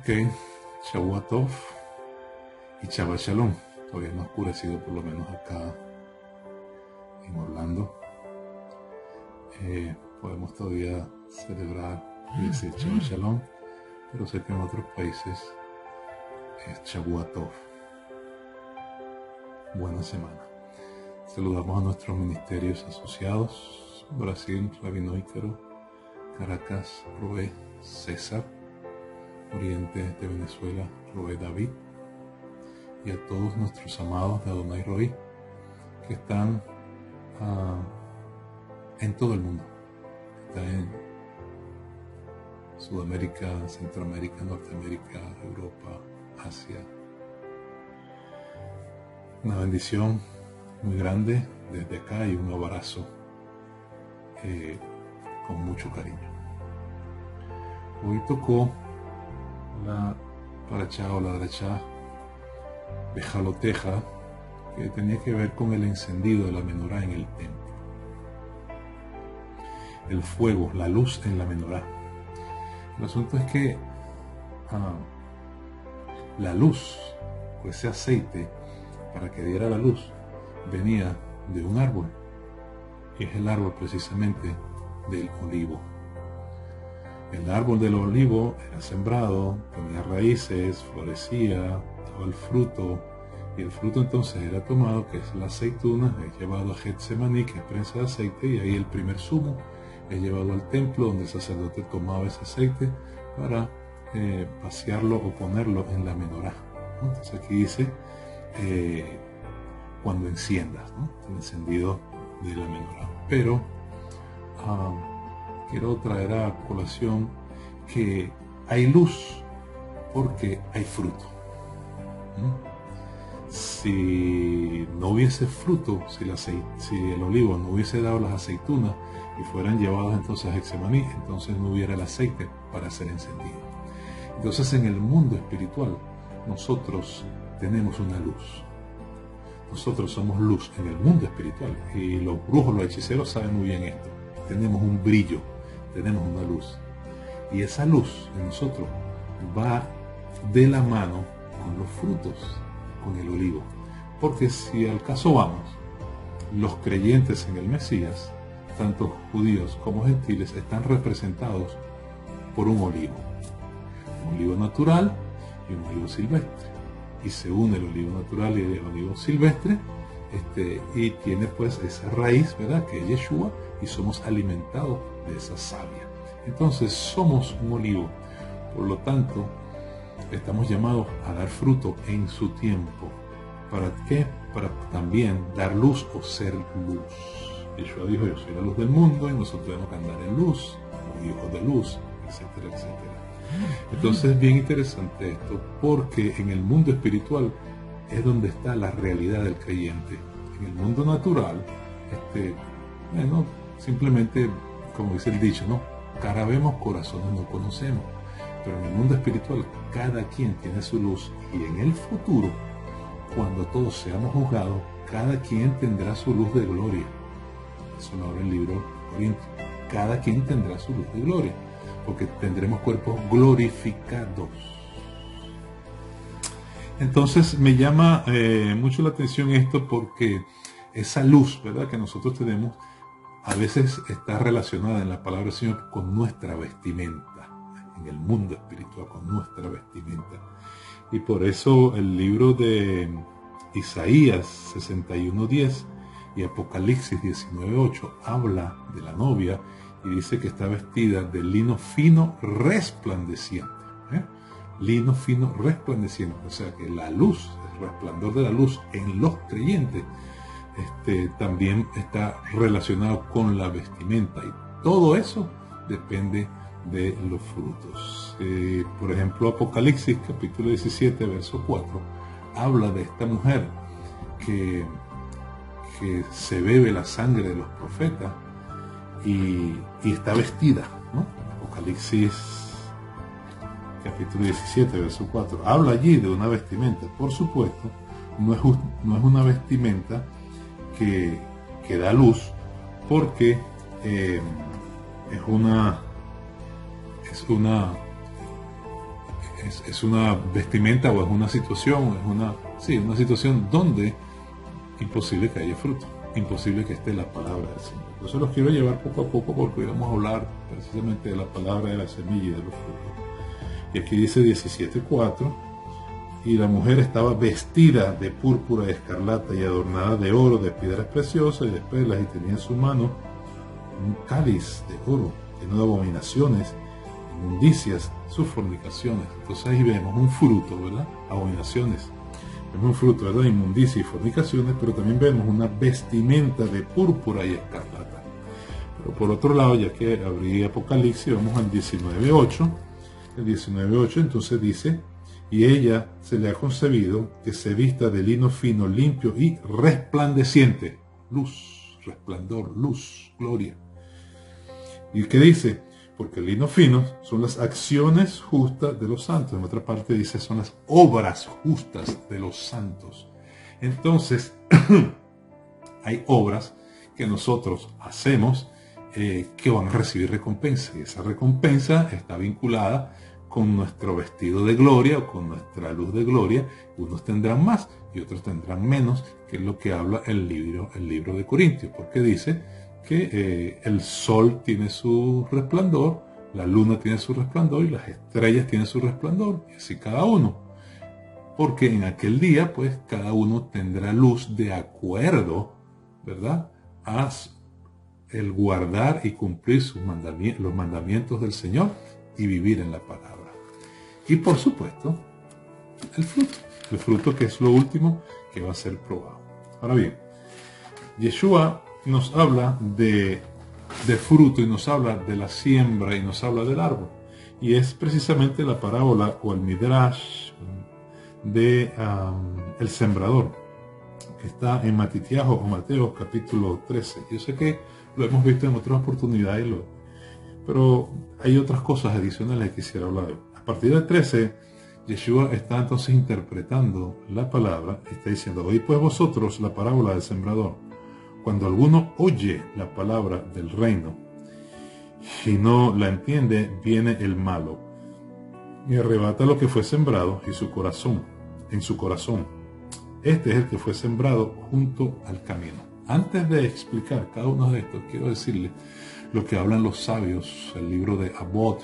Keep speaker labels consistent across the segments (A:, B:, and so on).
A: Ok, Shavua Tov y Shabbat Shalom. Todavía no ha oscurecido, por lo menos acá en Orlando. Podemos todavía celebrar y decir Shabbat Shalom, pero sé que en otros países es Shavua Tov. Buena semana. Saludamos a nuestros ministerios asociados: Brasil, Rabino Ícaro; Caracas, Roé César; Oriente de Venezuela, Roé David; y a todos nuestros amados de Adonai Roí que están en todo el mundo. Están en Sudamérica, Centroamérica, Norteamérica, Europa, Asia. Una bendición muy grande desde acá y un abrazo con mucho cariño. Hoy tocó la parachá o la drachá de Jaloteja, que tenía que ver con el encendido de la menorá en el templo. El fuego, la luz en la menorá. El asunto es que la luz, o ese aceite para que diera la luz, venía de un árbol, y es el árbol precisamente del olivo. El árbol del olivo era sembrado, tenía raíces, florecía, daba el fruto, y el fruto entonces era tomado, que es la aceituna, es llevado a Getsemaní, que es prensa de aceite, y ahí el primer zumo es llevado al templo, donde el sacerdote tomaba ese aceite para vaciarlo o ponerlo en la menorá, ¿no? Entonces aquí dice cuando enciendas, ¿no? El encendido de la menorá. Pero quiero traer a colación que hay luz porque hay fruto. Si no hubiese fruto, si el olivo no hubiese dado las aceitunas y fueran llevadas entonces a Getsemaní, entonces no hubiera el aceite para ser encendido. Entonces en el mundo espiritual nosotros tenemos una luz. Nosotros somos luz en el mundo espiritual, y los brujos, los hechiceros saben muy bien esto. Tenemos un brillo, tenemos una luz, y esa luz en nosotros va de la mano con los frutos, con el olivo. Porque si al caso vamos, los creyentes en el Mesías, tanto judíos como gentiles, están representados por un olivo natural y un olivo silvestre, y se une el olivo natural y el olivo silvestre, y tiene pues esa raíz, ¿verdad?, que es Yeshua, y somos alimentados de esa savia. Entonces somos un olivo, por lo tanto estamos llamados a dar fruto en su tiempo. ¿Para qué? Para también dar luz o ser luz. Yeshua dijo: yo soy la luz del mundo, y nosotros tenemos que andar en luz, como hijos de luz, etcétera, etcétera. Entonces es bien interesante esto, porque en el mundo espiritual es donde está la realidad del creyente. En el mundo natural, simplemente, como dice el dicho, ¿no? Cara vemos, corazones no conocemos. Pero en el mundo espiritual cada quien tiene su luz, y en el futuro, cuando todos seamos juzgados, cada quien tendrá su luz de gloria. Eso lo habla el libro Corintios. Cada quien tendrá su luz de gloria, porque tendremos cuerpos glorificados. Entonces me llama mucho la atención esto, porque esa luz, ¿verdad?, que nosotros tenemos, a veces está relacionada en la palabra del Señor con nuestra vestimenta, en el mundo espiritual, con nuestra vestimenta. Y por eso el libro de Isaías 61:10 y Apocalipsis 19:8 habla de la novia, y dice que está vestida de lino fino resplandeciente. Lino fino resplandeciente. O sea que la luz, el resplandor de la luz en los creyentes, también está relacionado con la vestimenta, y todo eso depende de los frutos. Por ejemplo, Apocalipsis capítulo 17 verso 4 habla de esta mujer que se bebe la sangre de los profetas y está vestida, ¿no? Apocalipsis capítulo 17 verso 4 habla allí de una vestimenta. Por supuesto, no es una vestimenta que da luz, porque es una es una vestimenta o es una situación, una situación donde imposible que haya fruto, imposible que esté la palabra del Señor. Entonces los quiero llevar poco a poco porque hoy vamos a hablar precisamente de la palabra de la semilla y de los frutos. Y aquí dice 17:4, y la mujer estaba vestida de púrpura y escarlata y adornada de oro, de piedras preciosas y de perlas, y tenía en su mano un cáliz de oro lleno de abominaciones, inmundicias, sus fornicaciones. Entonces ahí vemos un fruto, ¿verdad? Abominaciones. Vemos un fruto, ¿verdad? Inmundicia y fornicaciones, pero también vemos una vestimenta de púrpura y escarlata. Pero por otro lado, ya que abrí Apocalipsis, vamos al 19:8. El 19:8 entonces dice: y ella se le ha concebido que se vista de lino fino, limpio y resplandeciente. Luz, resplandor, luz, gloria. ¿Y qué dice? Porque el lino fino son las acciones justas de los santos. En otra parte dice, son las obras justas de los santos. Entonces, hay obras que nosotros hacemos que van a recibir recompensa. Y esa recompensa está vinculada con nuestro vestido de gloria o con nuestra luz de gloria. Unos tendrán más y otros tendrán menos, que es lo que habla el libro de Corintios. Porque dice que el sol tiene su resplandor, la luna tiene su resplandor y las estrellas tienen su resplandor, y así cada uno. Porque en aquel día, pues, cada uno tendrá luz de acuerdo, ¿verdad?, a el guardar y cumplir los mandamientos del Señor y vivir en la palabra. Y por supuesto, el fruto que es lo último que va a ser probado. Ahora bien, Yeshua nos habla de fruto y nos habla de la siembra y nos habla del árbol. Y es precisamente la parábola o el midrash de el sembrador, que está en Matitiajo o Mateo capítulo 13. Yo sé que lo hemos visto en otras oportunidades, pero hay otras cosas adicionales que quisiera hablar. A partir del 13, Yeshua está entonces interpretando la palabra, está diciendo: oí pues vosotros la parábola del sembrador. Cuando alguno oye la palabra del reino y no la entiende, viene el malo y arrebata lo que fue sembrado en su corazón. Este es el que fue sembrado junto al camino. Antes de explicar cada uno de estos, quiero decirles lo que hablan los sabios, el libro de Abot,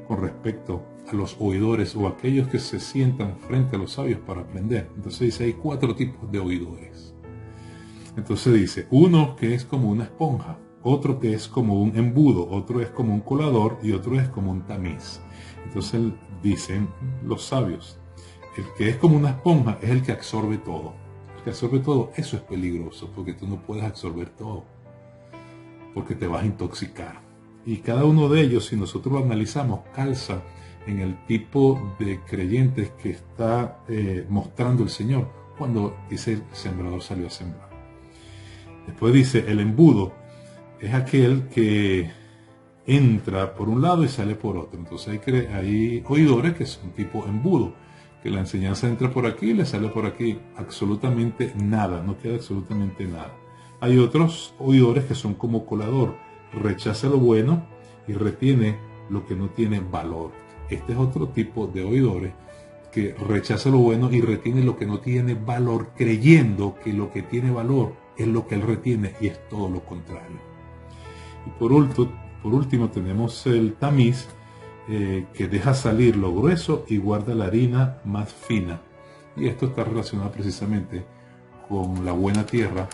A: con respecto a los oidores o aquellos que se sientan frente a los sabios para aprender. Entonces dice, hay 4 tipos de oidores. Entonces dice, uno que es como una esponja, otro que es como un embudo, otro es como un colador y otro es como un tamiz. Entonces dicen los sabios, el que es como una esponja es el que absorbe todo. El que absorbe todo, eso es peligroso, porque tú no puedes absorber todo, porque te vas a intoxicar. Y cada uno de ellos, si nosotros lo analizamos, calza en el tipo de creyentes que está mostrando el Señor cuando dice el sembrador salió a sembrar. Después dice, el embudo es aquel que entra por un lado y sale por otro. Entonces hay oidores que son tipo embudo, que la enseñanza entra por aquí y le sale por aquí. Absolutamente nada, no queda absolutamente nada. Hay otros oidores que son como colador, rechaza lo bueno y retiene lo que no tiene valor. Este es otro tipo de oidores que rechaza lo bueno y retiene lo que no tiene valor, creyendo que lo que tiene valor es lo que él retiene, y es todo lo contrario. Y por último tenemos el tamiz, que deja salir lo grueso y guarda la harina más fina. Y esto está relacionado precisamente con la buena tierra,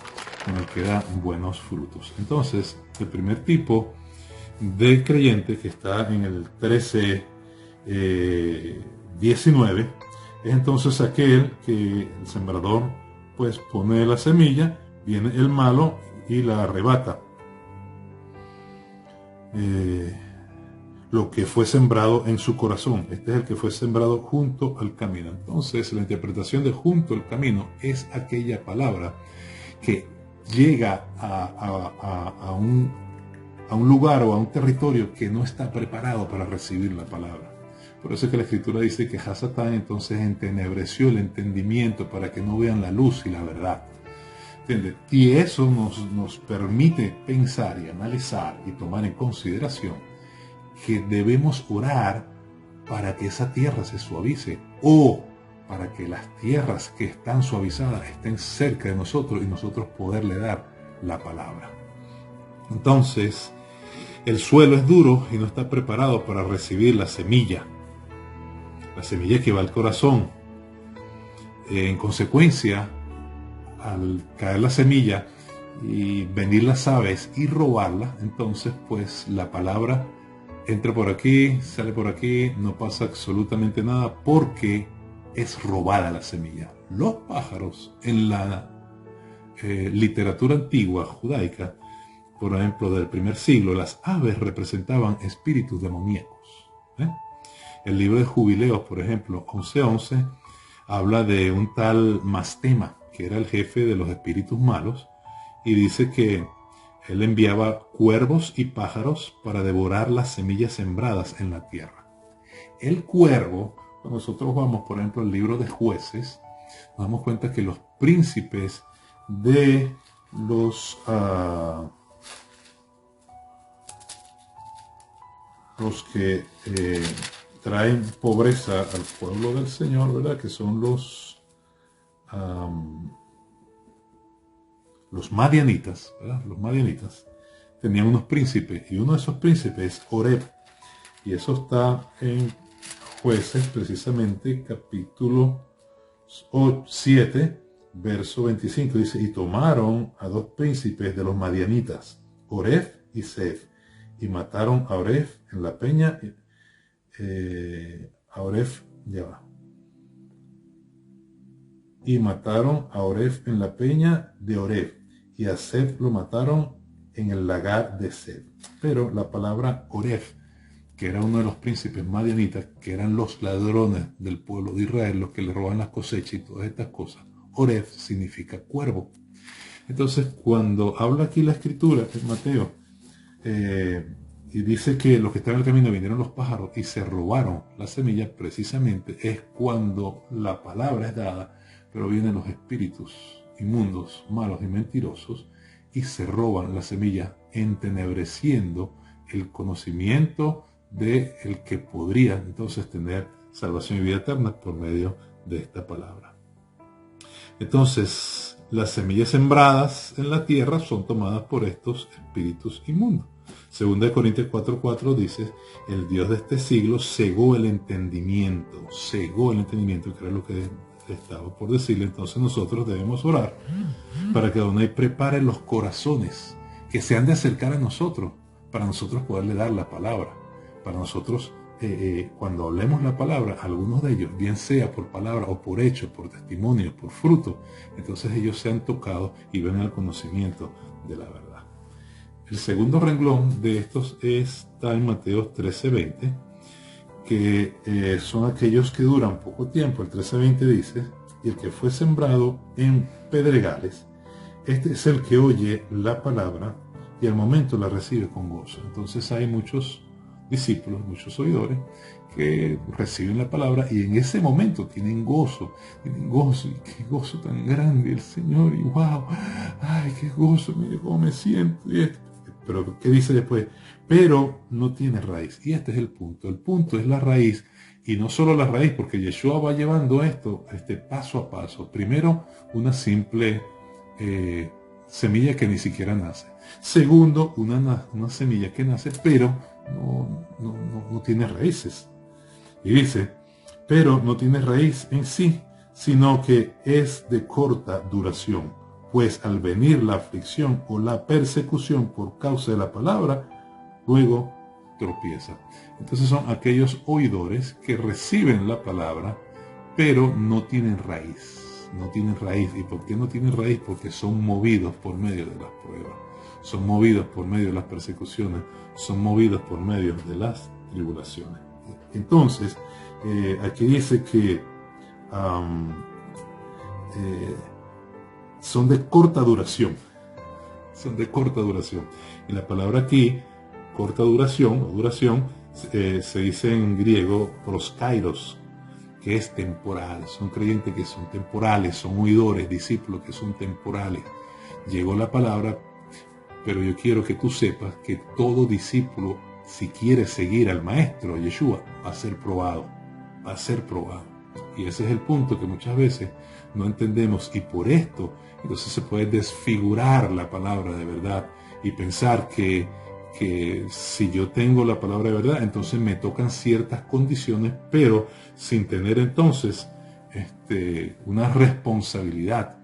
A: con el que da buenos frutos. Entonces, el primer tipo de creyente, que está en el 13:19, es entonces aquel que el sembrador pues pone la semilla, viene el malo y la arrebata. Lo que fue sembrado en su corazón. Este es el que fue sembrado junto al camino. Entonces, la interpretación de junto al camino es aquella palabra que llega a un lugar o a un territorio que no está preparado para recibir la palabra. Por eso es que la Escritura dice que Hasatán entonces entenebreció el entendimiento para que no vean la luz y la verdad. ¿Entiendes? Y eso nos permite pensar y analizar y tomar en consideración que debemos orar para que esa tierra se suavice, o para que las tierras que están suavizadas estén cerca de nosotros y nosotros poderle dar la palabra. Entonces, el suelo es duro y no está preparado para recibir la semilla que va al corazón. En consecuencia, al caer la semilla y venir las aves y robarla, entonces pues la palabra entra por aquí, sale por aquí, no pasa absolutamente nada porque es robada la semilla. Los pájaros en la literatura antigua judaica, por ejemplo del primer siglo, las aves representaban espíritus demoníacos. El libro de Jubileos, por ejemplo, 11:11, habla de un tal Mastema, que era el jefe de los espíritus malos, y dice que él enviaba cuervos y pájaros para devorar las semillas sembradas en la tierra. El cuervo, cuando nosotros vamos, por ejemplo, al libro de Jueces, nos damos cuenta que los príncipes de los que traen pobreza al pueblo del Señor, ¿verdad? Que son los madianitas, ¿verdad? Los madianitas tenían unos príncipes, y uno de esos príncipes es Oreb, y eso está en Jueces, precisamente, capítulo 7, verso 25, dice: y tomaron a 2 príncipes de los madianitas, Oreb y Seb, y mataron a Oreb en la peña, y mataron a Oreb en la peña de Oreb, y a Seb lo mataron en el lagar de Seb. Pero la palabra Oreb, que era uno de los príncipes madianitas, que eran los ladrones del pueblo de Israel, los que le roban las cosechas y todas estas cosas, Oreb significa cuervo. Entonces, cuando habla aquí la escritura en Mateo, y dice que los que estaban en el camino vinieron los pájaros y se robaron la semilla, precisamente es cuando la palabra es dada, pero vienen los espíritus inmundos, malos y mentirosos, y se roban la semilla, entenebreciendo el conocimiento de el que podría entonces tener salvación y vida eterna por medio de esta palabra. Entonces, las semillas sembradas en la tierra son tomadas por estos espíritus inmundos. 2 Corintios 4:4 dice: el Dios de este siglo cegó el entendimiento, que era lo que estaba por decirle. Entonces nosotros debemos orar para que Adonai prepare los corazones que se han de acercar a nosotros, para nosotros poderle dar la palabra, para nosotros cuando hablemos la palabra, algunos de ellos, bien sea por palabra o por hecho, por testimonio, por fruto, entonces ellos sean tocados y vengan al conocimiento de la verdad. El segundo renglón de estos está en Mateo 13:20, que son aquellos que duran poco tiempo. El 13:20 dice: y el que fue sembrado en pedregales, este es el que oye la palabra y al momento la recibe con gozo. Entonces hay muchos discípulos, muchos oidores, que reciben la palabra y en ese momento tienen gozo, y qué gozo tan grande el Señor, y wow, ay, qué gozo, mire cómo me siento, y esto. Pero ¿qué dice después? Pero no tiene raíz, y este es el punto es la raíz, y no solo la raíz, porque Yeshua va llevando esto paso a paso. Primero, una simple semilla que ni siquiera nace. Segundo, una semilla que nace, pero no tiene raíces. Y dice: pero no tiene raíz en sí, sino que es de corta duración. Pues al venir la aflicción o la persecución por causa de la palabra, luego tropieza. Entonces son aquellos oidores que reciben la palabra, pero no tienen raíz. No tienen raíz. ¿Y por qué no tienen raíz? Porque son movidos por medio de las pruebas. Son movidos por medio de las persecuciones. Son movidos por medio de las tribulaciones. Entonces, aquí dice que son de corta duración. Son de corta duración. Y la palabra aquí, corta duración o duración, se dice en griego proskairos, que es temporal. Son creyentes que son temporales, son oidores, discípulos que son temporales. Llegó la palabra, pero yo quiero que tú sepas que todo discípulo si quiere seguir al maestro, a Yeshua, va a ser probado, va a ser probado. Y ese es el punto que muchas veces no entendemos, y por esto entonces se puede desfigurar la palabra de verdad y pensar que si yo tengo la palabra de verdad, entonces me tocan ciertas condiciones, pero sin tener entonces una responsabilidad,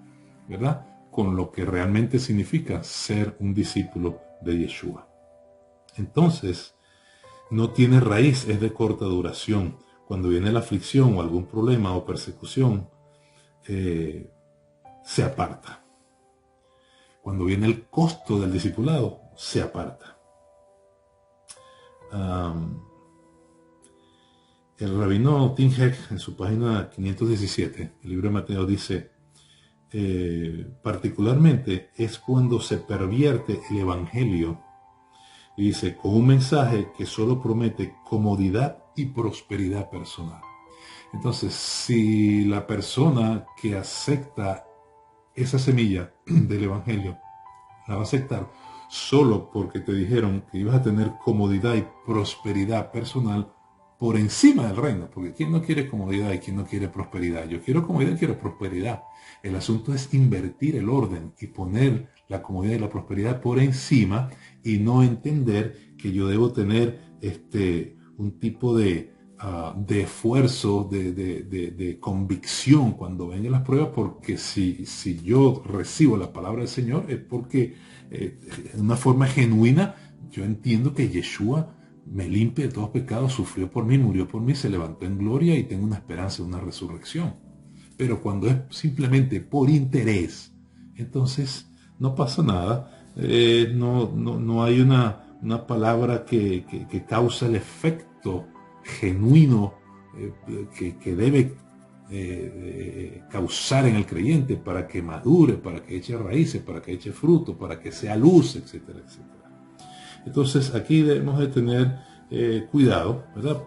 A: ¿verdad?, con lo que realmente significa ser un discípulo de Yeshua. Entonces, no tiene raíz, es de corta duración. Cuando viene la aflicción o algún problema o persecución, se aparta. Cuando viene el costo del discipulado, se aparta. El rabino Tim Heck, en su página 517, el libro de Mateo, dice, particularmente es cuando se pervierte el evangelio, y dice, con un mensaje que solo promete comodidad y prosperidad personal. Entonces, si la persona que acepta esa semilla del evangelio la va a aceptar solo porque te dijeron que ibas a tener comodidad y prosperidad personal por encima del reino, porque ¿quién no quiere comodidad y quién no quiere prosperidad? Yo quiero comodidad y quiero prosperidad. El asunto es invertir el orden y poner la comodidad y la prosperidad por encima, y no entender que yo debo tener un tipo de esfuerzo, de convicción cuando vengan las pruebas, porque si yo recibo la palabra del Señor es porque de una forma genuina yo entiendo que Yeshua me limpia de todos pecados, sufrió por mí, murió por mí, se levantó en gloria y tengo una esperanza de una resurrección. Pero cuando es simplemente por interés, entonces no pasa nada. No hay una palabra que causa el efecto genuino que debe causar en el creyente para que madure, para que eche raíces, para que eche fruto, para que sea luz, etcétera, etcétera. Entonces aquí debemos de tener cuidado, ¿verdad?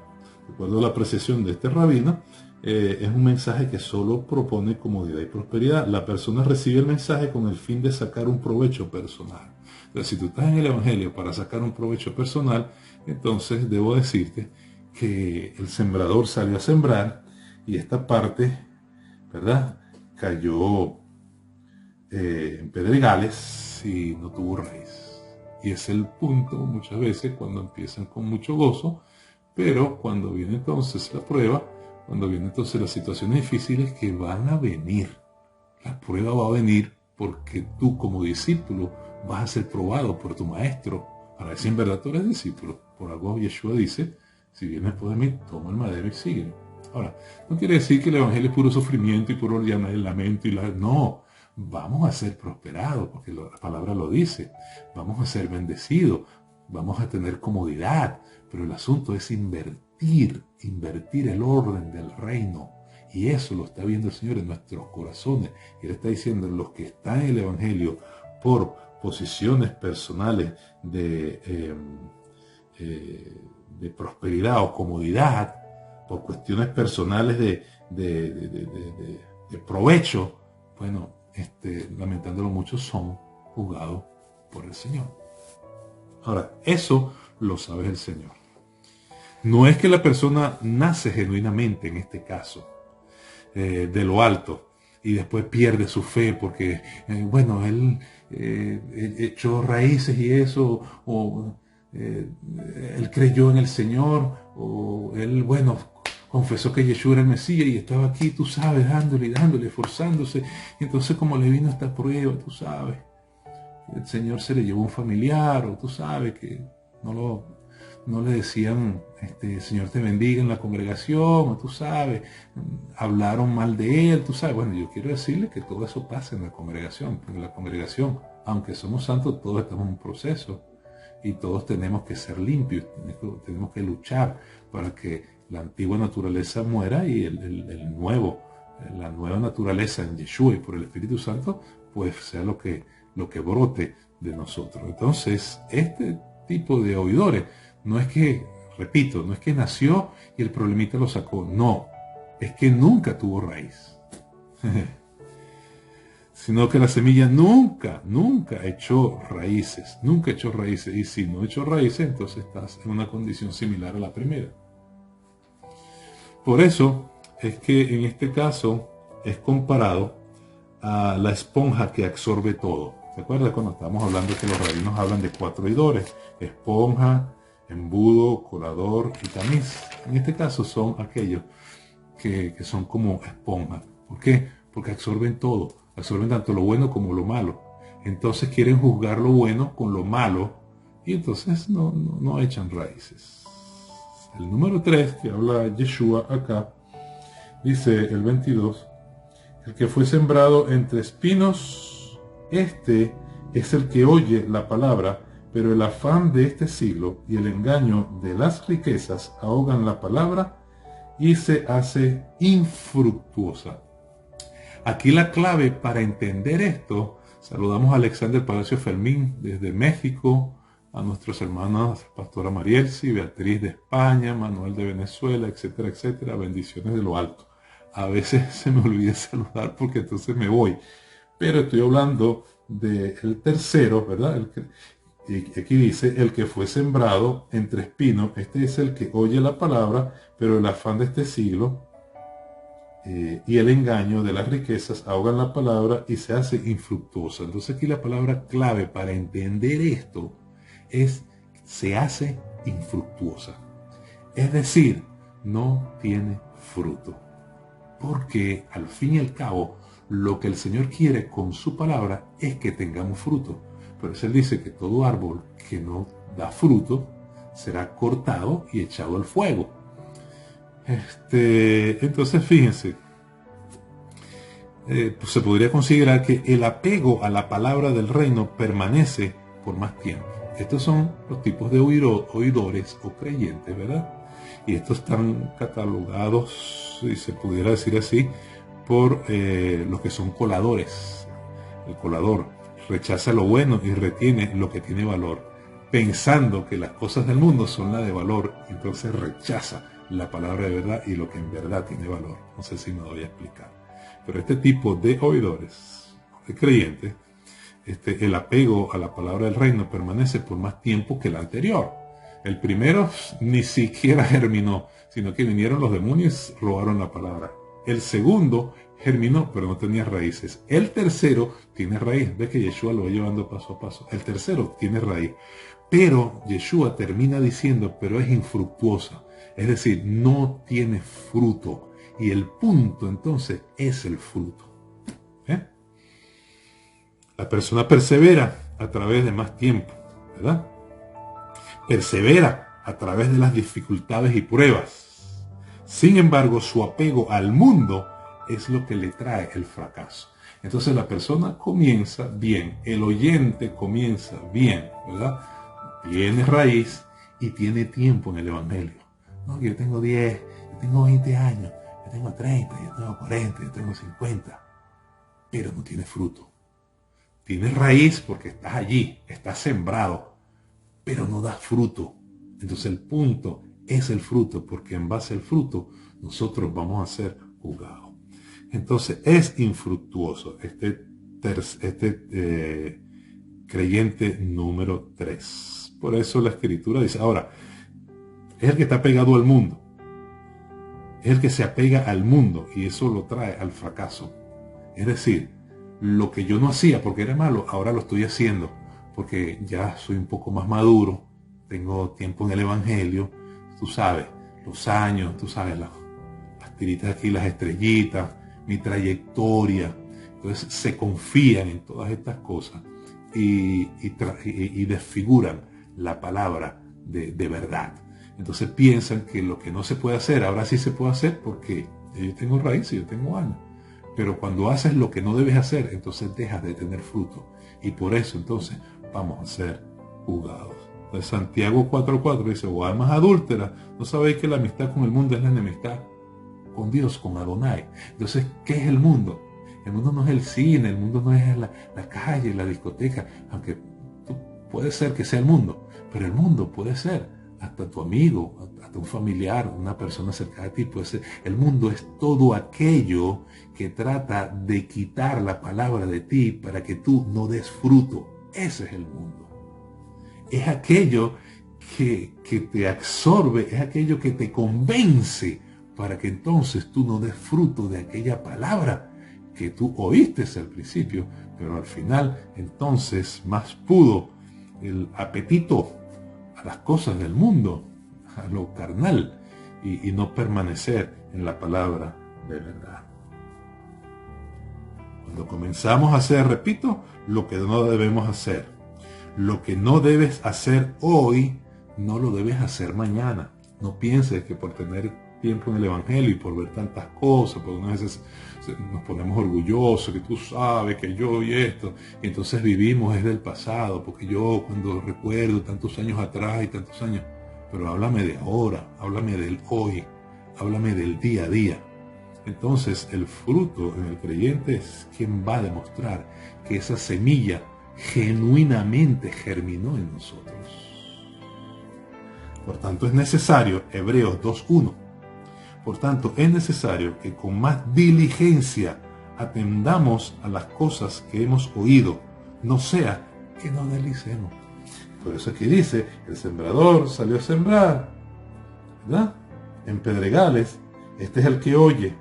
A: De acuerdo a la apreciación de este rabino, es un mensaje que solo propone comodidad y prosperidad. La persona recibe el mensaje con el fin de sacar un provecho personal. Entonces, si tú estás en el evangelio para sacar un provecho personal, entonces debo decirte que el sembrador salió a sembrar y esta parte, ¿verdad?, cayó en pedregales y no tuvo raíz. Y es el punto muchas veces cuando empiezan con mucho gozo, pero cuando viene entonces la prueba, cuando vienen entonces las situaciones difíciles que van a venir, la prueba va a venir porque tú como discípulo vas a ser probado por tu maestro para ver si en verdad tú eres discípulo. Por algo Yeshua dice, si vienes por de mí, toma el madero y sígueme. Ahora, no quiere decir que el evangelio es puro sufrimiento y puro lamento no. Vamos a ser prosperados, porque la palabra lo dice. Vamos a ser bendecidos, vamos a tener comodidad, pero el asunto es invertir el orden del reino. Y eso lo está viendo el Señor en nuestros corazones. Y Él está diciendo, los que están en el evangelio por posiciones personales de prosperidad o comodidad, por cuestiones personales de provecho, bueno, lamentándolo mucho, son juzgados por el Señor. Ahora, eso lo sabe el Señor. No es que la persona nace genuinamente, en este caso, de lo alto, y después pierde su fe porque, él echó raíces y eso, o él creyó en el Señor, o él, confesó que Yeshua era el Mesías y estaba aquí, tú sabes, dándole, esforzándose. Y entonces, como le vino esta prueba, tú sabes, el Señor se le llevó un familiar, o tú sabes que no le decían, Señor te bendiga en la congregación, o tú sabes, hablaron mal de él, tú sabes. Bueno, yo quiero decirle que todo eso pasa en la congregación, porque en la congregación, aunque somos santos, todos estamos en un proceso y todos tenemos que ser limpios, tenemos que luchar para que la antigua naturaleza muera y la nueva naturaleza en Yeshua y por el Espíritu Santo, pues sea lo que brote de nosotros. Entonces, este tipo de oidores no es que, repito, no es que nació y el problemita lo sacó, no, es que nunca tuvo raíz. sino que la semilla nunca echó raíces, nunca echó raíces. Y si no echó raíces, entonces estás en una condición similar a la primera. Por eso es que en este caso es comparado a la esponja que absorbe todo. ¿Se acuerda cuando estábamos hablando que los rabinos hablan de 4 oidores? Esponja, embudo, colador y tamiz. En este caso son aquellos que son como esponja. ¿Por qué? Porque absorben todo, absorben tanto lo bueno como lo malo. Entonces quieren juzgar lo bueno con lo malo y entonces no echan raíces. El número 3 que habla Yeshua acá, dice el 22, el que fue sembrado entre espinos, este es el que oye la palabra, pero el afán de este siglo y el engaño de las riquezas ahogan la palabra y se hace infructuosa. Aquí la clave para entender esto, saludamos a Alexander Palacio Fermín desde México, a nuestros hermanos Pastora Marielsi, Beatriz de España, Manuel de Venezuela, etcétera, etcétera. Bendiciones de lo alto. A veces se me olvida saludar porque entonces me voy. Pero estoy hablando del tercero, ¿verdad? Y aquí dice, el que fue sembrado entre espinos, este es el que oye la palabra, pero el afán de este siglo y el engaño de las riquezas ahogan la palabra y se hace infructuosa. Entonces aquí la palabra clave para entender esto es se hace infructuosa. Es decir, no tiene fruto. Porque al fin y al cabo, lo que el Señor quiere con su palabra es que tengamos fruto. Por eso Él dice que todo árbol que no da fruto será cortado y echado al fuego. Entonces fíjense, pues se podría considerar que el apego a la palabra del reino permanece por más tiempo. Estos son los tipos de oidores o creyentes, ¿verdad? Y estos están catalogados, si se pudiera decir así, por los que son coladores. El colador rechaza lo bueno y retiene lo que tiene valor, pensando que las cosas del mundo son la de valor, entonces rechaza la palabra de verdad y lo que en verdad tiene valor. No sé si me doy a explicar. Pero este tipo de oidores, de creyentes, el apego a la palabra del reino permanece por más tiempo que el anterior. El primero ni siquiera germinó, sino que vinieron los demonios y robaron la palabra. El segundo germinó, pero no tenía raíces. El tercero tiene raíz. Ve que Yeshua lo va llevando paso a paso. El tercero tiene raíz. Pero Yeshua termina diciendo, pero es infructuosa. Es decir, no tiene fruto. Y el punto entonces es el fruto. La persona persevera a través de más tiempo, ¿verdad? Persevera a través de las dificultades y pruebas. Sin embargo, su apego al mundo es lo que le trae el fracaso. Entonces la persona comienza bien, el oyente comienza bien, ¿verdad? Tiene raíz y tiene tiempo en el Evangelio. No, yo tengo 10, yo tengo 20 años, yo tengo 30, yo tengo 40, yo tengo 50, pero no tiene fruto. Tiene raíz porque estás allí, estás sembrado, pero no das fruto. Entonces el punto es el fruto, porque en base al fruto nosotros vamos a ser juzgados. Entonces es infructuoso este creyente número 3. Por eso la Escritura dice, ahora, es el que está pegado al mundo. Es el que se apega al mundo y eso lo trae al fracaso. Es decir, lo que yo no hacía porque era malo, ahora lo estoy haciendo porque ya soy un poco más maduro, tengo tiempo en el Evangelio, tú sabes, los años, tú sabes, las tiritas aquí, las estrellitas, mi trayectoria. Entonces se confían en todas estas cosas y desfiguran la palabra de verdad. Entonces piensan que lo que no se puede hacer, ahora sí se puede hacer porque yo tengo raíces, yo tengo años. Pero cuando haces lo que no debes hacer, entonces dejas de tener fruto. Y por eso entonces vamos a ser juzgados. Entonces Santiago 4:4 dice, o almas adúlteras, ¿no sabéis que la amistad con el mundo es la enemistad con Dios, con Adonai? Entonces, ¿qué es el mundo? El mundo no es el cine, el mundo no es la calle, la discoteca, aunque puede ser que sea el mundo, pero el mundo puede ser hasta tu amigo, hasta un familiar, una persona cercana a ti. Pues el mundo es todo aquello que trata de quitar la palabra de ti para que tú no des fruto. Ese es el mundo. Es aquello que te absorbe, es aquello que te convence para que entonces tú no des fruto de aquella palabra que tú oíste al principio, pero al final entonces más pudo el apetito a las cosas del mundo, a lo carnal, y no permanecer en la palabra de verdad. Cuando comenzamos a hacer, repito, lo que no debemos hacer, lo que no debes hacer hoy, no lo debes hacer mañana. No pienses que por tener tiempo en el Evangelio y por ver tantas cosas, porque unas veces nos ponemos orgullosos, que tú sabes que yo y esto, y entonces vivimos desde el pasado, porque yo cuando recuerdo tantos años atrás y tantos años, pero háblame de ahora, háblame del hoy, háblame del día a día. Entonces el fruto en el creyente es quien va a demostrar que esa semilla genuinamente germinó en nosotros. Por tanto es necesario, Hebreos 2:1, por tanto es necesario que con más diligencia atendamos a las cosas que hemos oído, no sea que nos deslicemos. Por eso aquí dice, el sembrador salió a sembrar, ¿verdad? En pedregales, este es el que oye.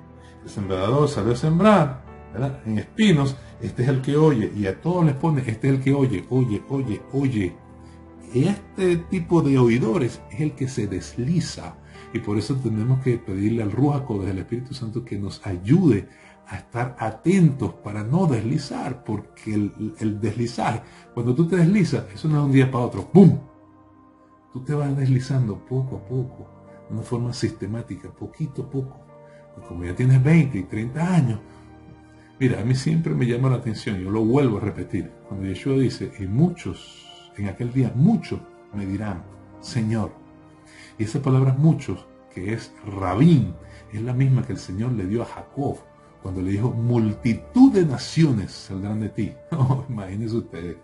A: El sembrador salió a sembrar, ¿verdad? En espinos, este es el que oye. Y a todos les pone, este es el que oye, oye, oye, oye. Y este tipo de oidores es el que se desliza. Y por eso tenemos que pedirle al Ruach HaKodesh, del Espíritu Santo, que nos ayude a estar atentos para no deslizar, porque el deslizaje, cuando tú te deslizas, eso no es de un día para otro, ¡pum! Tú te vas deslizando poco a poco, de una forma sistemática, poquito a poco. Pues como ya tienes 20 y 30 años, mira, a mí siempre me llama la atención, yo lo vuelvo a repetir, cuando Yeshua dice, y muchos, en aquel día, muchos me dirán, Señor. Y esa palabra muchos, que es rabín, es la misma que el Señor le dio a Jacob, cuando le dijo, multitud de naciones saldrán de ti. Oh, imagínense ustedes.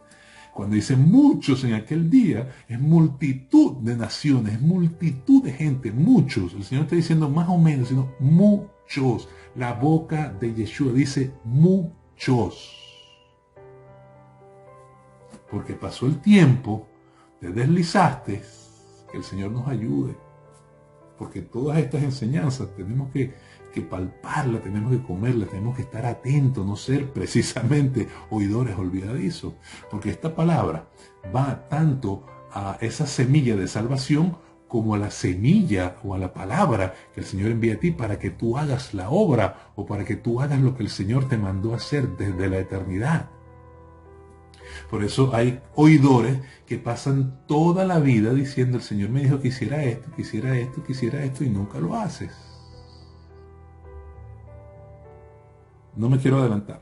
A: Cuando dice muchos en aquel día, es multitud de naciones, es multitud de gente, muchos. El Señor está diciendo más o menos, sino muchos. La boca de Yeshua dice muchos. Porque pasó el tiempo, te deslizaste, que el Señor nos ayude. Porque todas estas enseñanzas tenemos que palparlas, tenemos que comerlas, tenemos que estar atentos, no ser precisamente oidores olvidadizos. Porque esta palabra va tanto a esa semilla de salvación como a la semilla o a la palabra que el Señor envía a ti para que tú hagas la obra o para que tú hagas lo que el Señor te mandó a hacer desde la eternidad. Por eso hay oidores que pasan toda la vida diciendo, el Señor me dijo que hiciera esto, que hiciera esto, que hiciera esto, y nunca lo haces. No me quiero adelantar.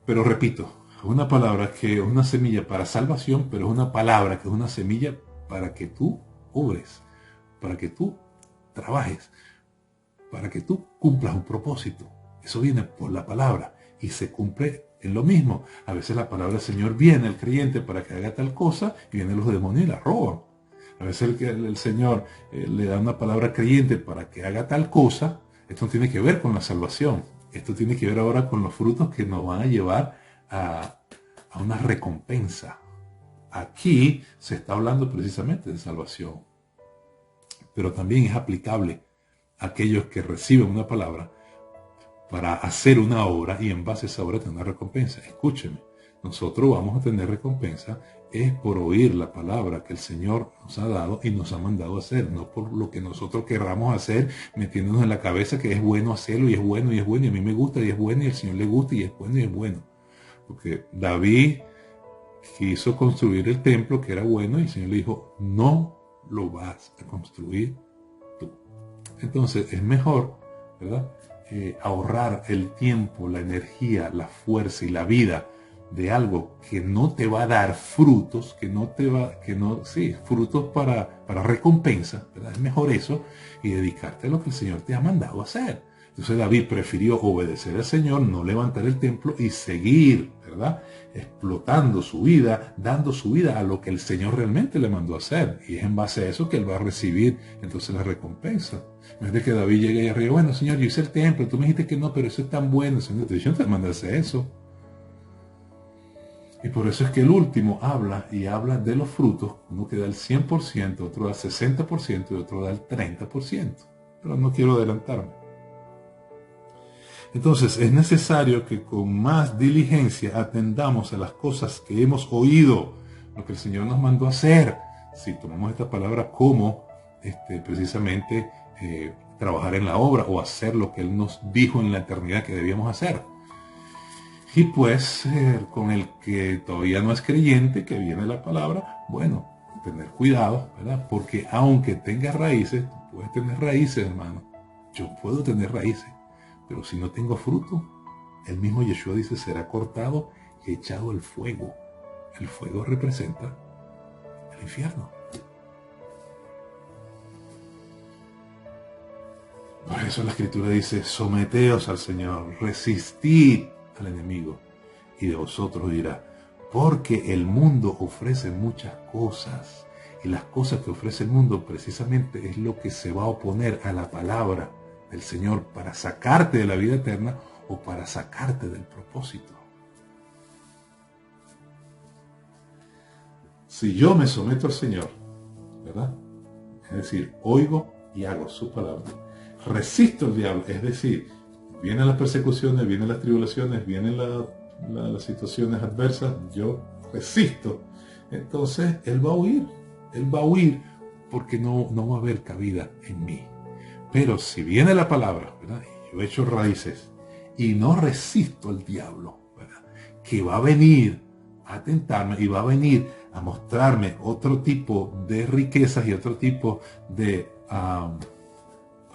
A: Pero repito, es una palabra que es una semilla para salvación, pero es una palabra que es una semilla para que tú obres, para que tú trabajes, para que tú cumplas un propósito. Eso viene por la palabra y se cumple en lo mismo. A veces la palabra del Señor viene al creyente para que haga tal cosa y vienen los demonios y la roban. A veces el Señor le da una palabra al creyente para que haga tal cosa. Esto no tiene que ver con la salvación. Esto tiene que ver ahora con los frutos que nos van a llevar a una recompensa. Aquí se está hablando precisamente de salvación. Pero también es aplicable a aquellos que reciben una palabra para hacer una obra y en base a esa obra tener una recompensa. Escúcheme, nosotros vamos a tener recompensa es por oír la palabra que el Señor nos ha dado y nos ha mandado a hacer, no por lo que nosotros querramos hacer, metiéndonos en la cabeza que es bueno hacerlo y es bueno y es bueno y a mí me gusta y es bueno y al Señor le gusta y es bueno y es bueno. Porque David quiso construir el templo que era bueno y el Señor le dijo, no lo vas a construir tú. Entonces es mejor, ¿verdad? Ahorrar el tiempo, la energía, la fuerza y la vida de algo que no te va a dar frutos, frutos para recompensa, ¿verdad? Es mejor eso y dedicarte a lo que el Señor te ha mandado a hacer. Entonces David prefirió obedecer al Señor, no levantar el templo y seguir, ¿verdad? Explotando su vida, dando su vida a lo que el Señor realmente le mandó a hacer. Y es en base a eso que él va a recibir entonces la recompensa. En vez de que David llegue y arriba, bueno, Señor, yo hice el templo, tú me dijiste que no, pero eso es tan bueno, Señor, yo no te mandé a hacer eso. Y por eso es que el último habla de los frutos, uno que da el 100%, otro da el 60% y otro da el 30%. Pero no quiero adelantarme. Entonces es necesario que con más diligencia atendamos a las cosas que hemos oído, lo que el Señor nos mandó a hacer. Si tomamos esta palabra como precisamente trabajar en la obra o hacer lo que Él nos dijo en la eternidad que debíamos hacer. Y pues con el que todavía no es creyente, que viene la palabra, bueno, tener cuidado, ¿verdad? Porque aunque tengas raíces, tú puedes tener raíces, hermano. Yo puedo tener raíces, pero si no tengo fruto, el mismo Yeshua dice, será cortado y echado al fuego. El fuego representa el infierno. Por eso la Escritura dice, someteos al Señor, resistid al enemigo, y de vosotros dirá, porque el mundo ofrece muchas cosas, y las cosas que ofrece el mundo precisamente es lo que se va a oponer a la palabra del Señor para sacarte de la vida eterna o para sacarte del propósito. Si yo me someto al Señor, ¿verdad? Es decir, oigo y hago su palabra, resisto al diablo, es decir, vienen las persecuciones, vienen las tribulaciones, vienen las situaciones adversas, yo resisto, entonces Él va a huir porque no va a haber cabida en mí. Pero si viene la palabra, ¿verdad? Y yo echo raíces y no resisto al diablo, ¿verdad? Que va a venir a tentarme y va a venir a mostrarme otro tipo de riquezas y otro tipo de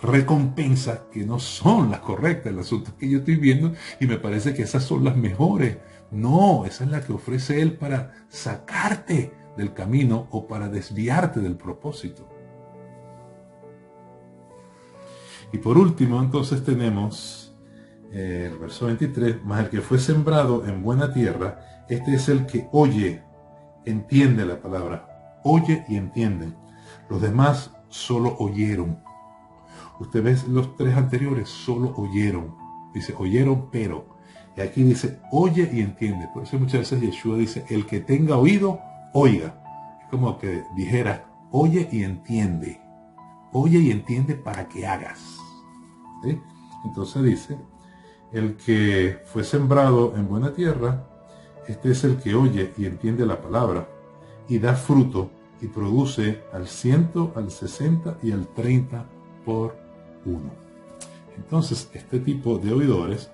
A: recompensas que no son las correctas. El asunto es que yo estoy viendo y me parece que esas son las mejores. No, esa es la que ofrece Él para sacarte del camino o para desviarte del propósito. Y por último, entonces tenemos el verso 23, mas el que fue sembrado en buena tierra, este es el que oye, entiende la palabra, oye y entiende. Los demás solo oyeron. Usted ve los tres anteriores, solo oyeron. Dice, oyeron, pero. Y aquí dice, oye y entiende. Por eso muchas veces Yeshua dice, el que tenga oído, oiga. Es como que dijera, oye y entiende. Oye y entiende para que hagas. ¿Sí? Entonces dice, el que fue sembrado en buena tierra, este es el que oye y entiende la palabra y da fruto y produce al 100, al 60 y al 30 por uno. Entonces, este tipo de oidores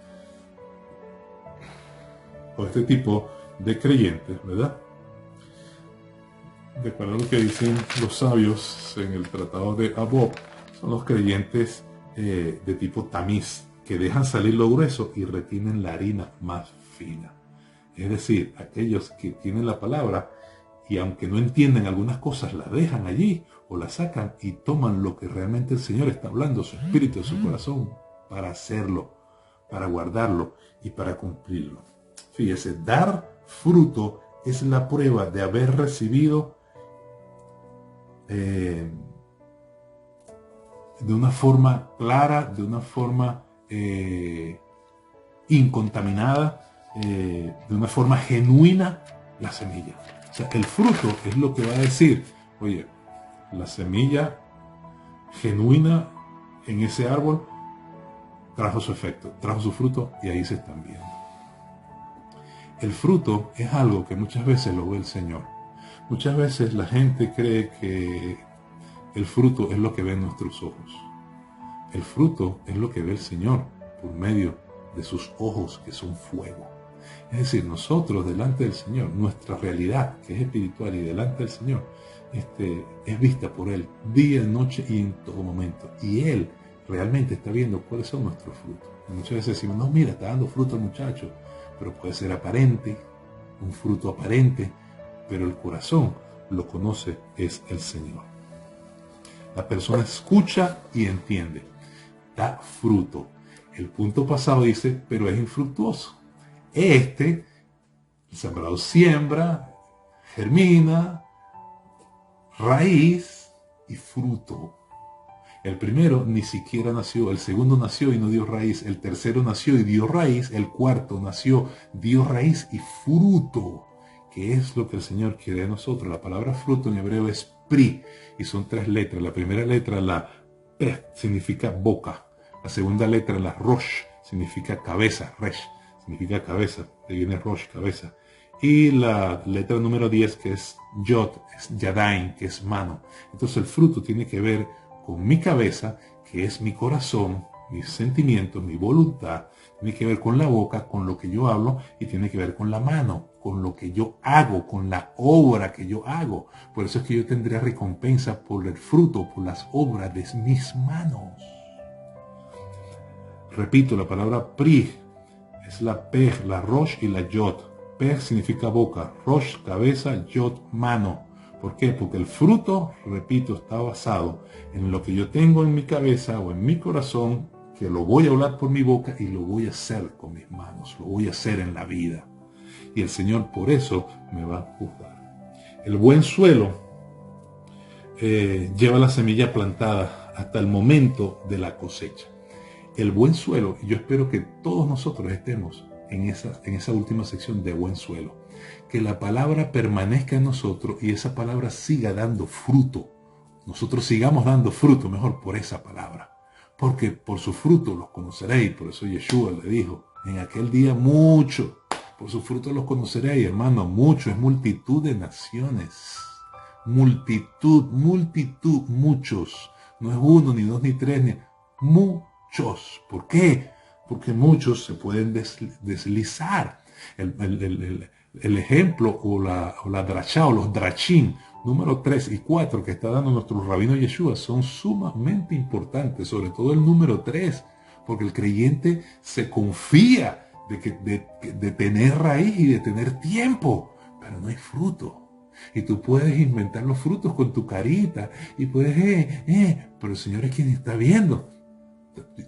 A: o este tipo de creyentes, ¿verdad? De acuerdo a lo que dicen los sabios en el tratado de Abob, son los creyentes de tipo tamiz, que dejan salir lo grueso y retienen la harina más fina. Es decir, aquellos que tienen la palabra y aunque no entienden algunas cosas, la dejan allí o la sacan y toman lo que realmente el Señor está hablando, su espíritu, su corazón, para hacerlo, para guardarlo y para cumplirlo. Fíjese, dar fruto es la prueba de haber recibido de una forma clara, de una forma incontaminada, de una forma genuina la semilla. O sea, el fruto es lo que va a decir, oye, la semilla genuina en ese árbol trajo su efecto, trajo su fruto y ahí se están viendo. El fruto es algo que muchas veces lo ve el Señor. Muchas veces la gente cree que el fruto es lo que ven nuestros ojos. El fruto es lo que ve el Señor por medio de sus ojos que son fuego. Es decir, nosotros delante del Señor, nuestra realidad que es espiritual y delante del Señor, es vista por Él día, noche y en todo momento. Y Él realmente está viendo cuáles son nuestros frutos. Y muchas veces decimos, no, mira, está dando fruto el muchacho, pero puede ser aparente, un fruto aparente, pero el corazón lo conoce, es el Señor. La persona escucha y entiende, da fruto. El punto pasado dice, pero es infructuoso. El sembrador siembra, germina, raíz y fruto. El primero ni siquiera nació, el segundo nació y no dio raíz, el tercero nació y dio raíz, el cuarto nació, dio raíz y fruto, que es lo que el Señor quiere de nosotros. La palabra fruto en hebreo es pri, y son 3 letras. La primera letra, la pe, significa boca. La segunda letra, la rosh, significa cabeza, resh, significa cabeza, de viene rosh, cabeza. Y la letra número 10, que es yod, es yadain, que es mano. Entonces el fruto tiene que ver con mi cabeza, que es mi corazón, mis sentimientos, mi voluntad. Tiene que ver con la boca, con lo que yo hablo, y tiene que ver con la mano, con lo que yo hago, con la obra que yo hago. Por eso es que yo tendré recompensa por el fruto, por las obras de mis manos. Repito, la palabra pri es la pej, la rosh y la yod. Pej significa boca, rosh cabeza, yod mano. ¿Por qué? Porque el fruto, repito, está basado en lo que yo tengo en mi cabeza o en mi corazón, que lo voy a hablar por mi boca y lo voy a hacer con mis manos, lo voy a hacer en la vida. Y el Señor por eso me va a juzgar. El buen suelo lleva la semilla plantada hasta el momento de la cosecha. El buen suelo, yo espero que todos nosotros estemos en esa última sección de buen suelo. Que la palabra permanezca en nosotros y esa palabra siga dando fruto. Nosotros sigamos dando fruto mejor por esa palabra. Porque por su fruto los conoceréis. Por eso Yeshua le dijo, en aquel día mucho, por su fruto los conoceréis, hermano, mucho, es multitud de naciones. Multitud, muchos. No es uno, ni dos, ni tres, ni muchos. ¿Por qué? Porque muchos se pueden deslizar. El ejemplo o la drachá o los drachín número 3 y 4 que está dando nuestro rabino Yeshua son sumamente importantes, sobre todo el número 3, porque el creyente se confía de tener raíz y de tener tiempo, pero no hay fruto. Y tú puedes inventar los frutos con tu carita y puedes, pero el Señor es quien está viendo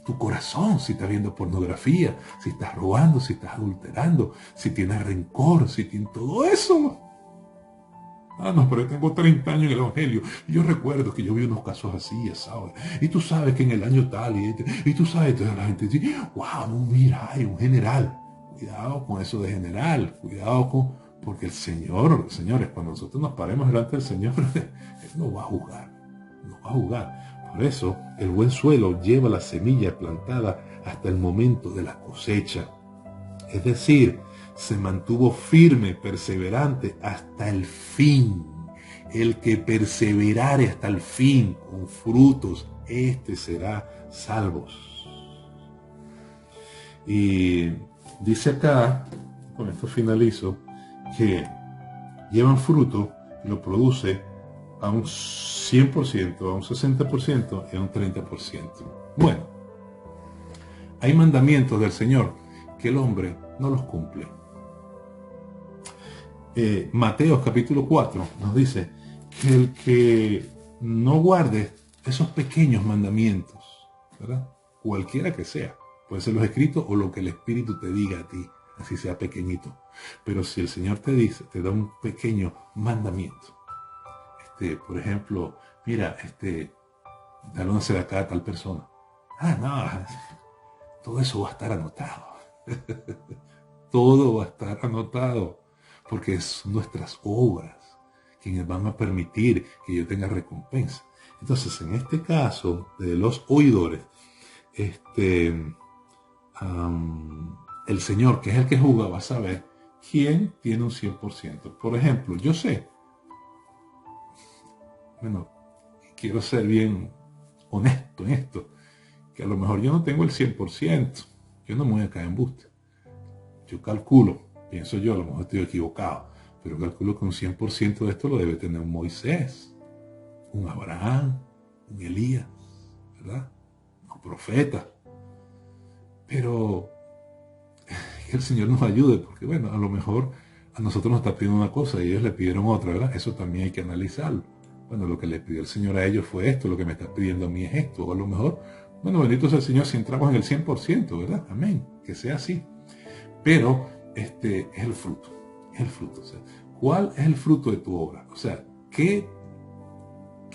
A: tu corazón, si estás viendo pornografía, si estás robando, si estás adulterando, si tienes rencor, si tienes todo eso. Ah, no, pero yo tengo 30 años en el Evangelio. Y yo recuerdo que yo vi unos casos así, ¿sabes? Y tú sabes que en el año tal, y tú sabes, entonces la gente dice, wow, no, mira, hay un general. Cuidado con eso de general, cuidado con... Porque el Señor, señores, cuando nosotros nos paremos delante del Señor, Él nos va a juzgar, nos va a juzgar. Por eso, el buen suelo lleva la semilla plantada hasta el momento de la cosecha. Es decir, se mantuvo firme, perseverante hasta el fin. El que perseverare hasta el fin con frutos, este será salvo. Y dice acá, con esto finalizo, que llevan fruto y lo produce a un 100%, a un 60% y a un 30%. Bueno, hay mandamientos del Señor que el hombre no los cumple. Mateo capítulo 4 nos dice que el que no guarde esos pequeños mandamientos, ¿verdad? Cualquiera que sea, puede ser los escritos o lo que el Espíritu te diga a ti, así sea pequeñito. Pero si el Señor te dice, te da un pequeño mandamiento, por ejemplo, mira, dale una sedacá a tal persona. Ah, no, todo eso va a estar anotado. Todo va a estar anotado, porque son nuestras obras quienes van a permitir que yo tenga recompensa. Entonces, en este caso de los oidores, el Señor, que es el que juzga, va a saber quién tiene un 100%. Por ejemplo, yo sé, bueno, quiero ser bien honesto en esto, que a lo mejor yo no tengo el 100%, yo no me voy a caer en buste. Yo calculo, pienso yo, a lo mejor estoy equivocado, pero calculo que un 100% de esto lo debe tener un Moisés, un Abraham, un Elías, ¿verdad? Un profeta. Pero que el Señor nos ayude, porque bueno, a lo mejor a nosotros nos está pidiendo una cosa y ellos le pidieron otra, ¿verdad? Eso también hay que analizarlo. Bueno, lo que le pidió el Señor a ellos fue esto, lo que me está pidiendo a mí es esto. O a lo mejor Bueno, bendito sea el Señor si entramos en el 100%, ¿verdad? Amén. Que sea así. Pero es el fruto. Es el fruto. O sea, ¿cuál es el fruto de tu obra? O sea, ¿qué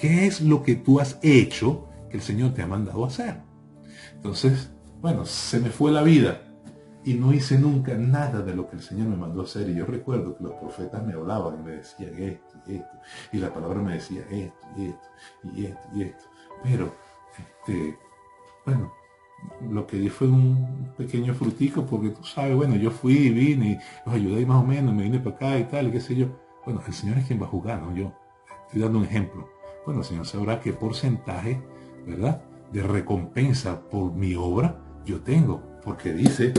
A: es lo que tú has hecho que el Señor te ha mandado a hacer? Entonces, bueno, se me fue la vida y no hice nunca nada de lo que el Señor me mandó a hacer. Y yo recuerdo que los profetas me hablaban y me decían esto y esto. Y la palabra me decía esto y esto y esto y esto. Pero, bueno, lo que di fue un pequeño frutico porque tú sabes, bueno, yo fui y vine y los ayudé más o menos, me vine para acá y tal, y qué sé yo. Bueno, el Señor es quien va a juzgar, ¿no? Yo estoy dando un ejemplo. Bueno, el Señor sabrá qué porcentaje, ¿verdad?, de recompensa por mi obra yo tengo, porque dice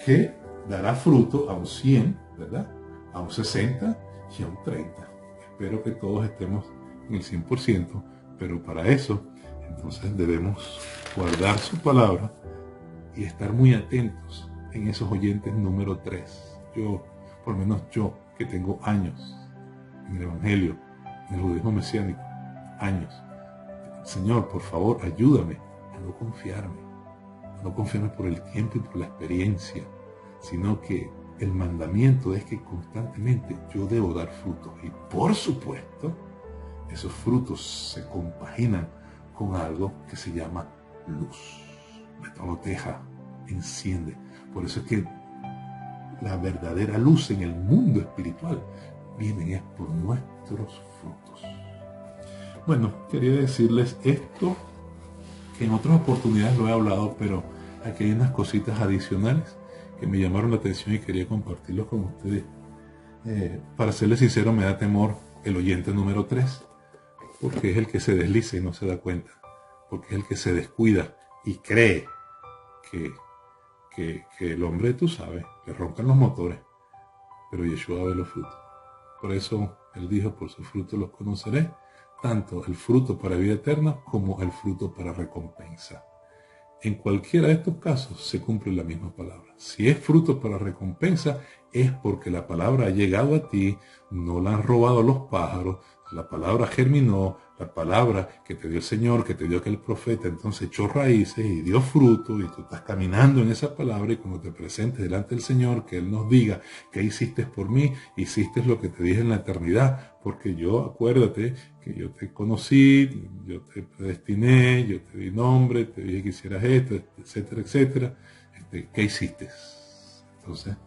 A: que dará fruto a un 100, ¿verdad?, a un 60 y a un 30. Espero que todos estemos en el 100%, pero para eso, entonces debemos guardar su palabra y estar muy atentos en esos oyentes número 3. Yo, por lo menos yo, que tengo años en el Evangelio, en el judaísmo mesiánico, años. Señor, por favor, ayúdame a no confiarme por el tiempo y por la experiencia, sino que el mandamiento es que constantemente yo debo dar frutos. Y por supuesto, esos frutos se compaginan con algo que se llama luz. Metanoteja, enciende. Por eso es que la verdadera luz en el mundo espiritual viene por nuestros frutos. Bueno, quería decirles esto, que en otras oportunidades lo he hablado, pero aquí hay unas cositas adicionales que me llamaron la atención y quería compartirlos con ustedes. Para serles sincero, me da temor el oyente número 3, porque es el que se desliza y no se da cuenta, porque es el que se descuida y cree que el hombre, tú sabes, le roncan los motores, pero Yeshua ve los frutos. Por eso él dijo, por sus frutos los conoceré, tanto el fruto para vida eterna como el fruto para recompensa. En cualquiera de estos casos se cumple la misma palabra. Si es fruto para recompensa, es porque la palabra ha llegado a ti, no la han robado los pájaros, la palabra germinó, la palabra que te dio el Señor, que te dio aquel profeta, entonces echó raíces y dio fruto, y tú estás caminando en esa palabra, y cuando te presentes delante del Señor, que Él nos diga, ¿qué hiciste por mí? Hiciste lo que te dije en la eternidad, porque yo, acuérdate, que yo te conocí, yo te predestiné, yo te di nombre, te dije que hicieras esto, etcétera, etcétera. ¿Qué hiciste? Entonces,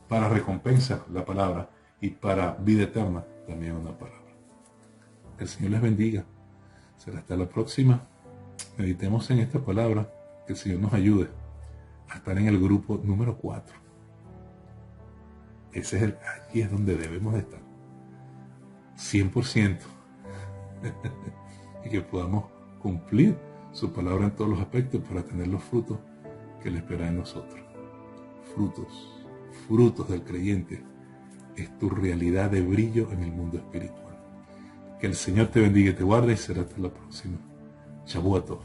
A: para recompensa la palabra, y para vida eterna también una palabra. Que el Señor les bendiga. Será hasta la próxima. Meditemos en esta palabra. Que el Señor nos ayude a estar en el grupo número 4. Allí es donde debemos de estar. 100%. Y que podamos cumplir su palabra en todos los aspectos para tener los frutos que Él espera en nosotros. Frutos del creyente. Es tu realidad de brillo en el mundo espiritual. Que el Señor te bendiga y te guarde, y será hasta la próxima. Shavuot Tov.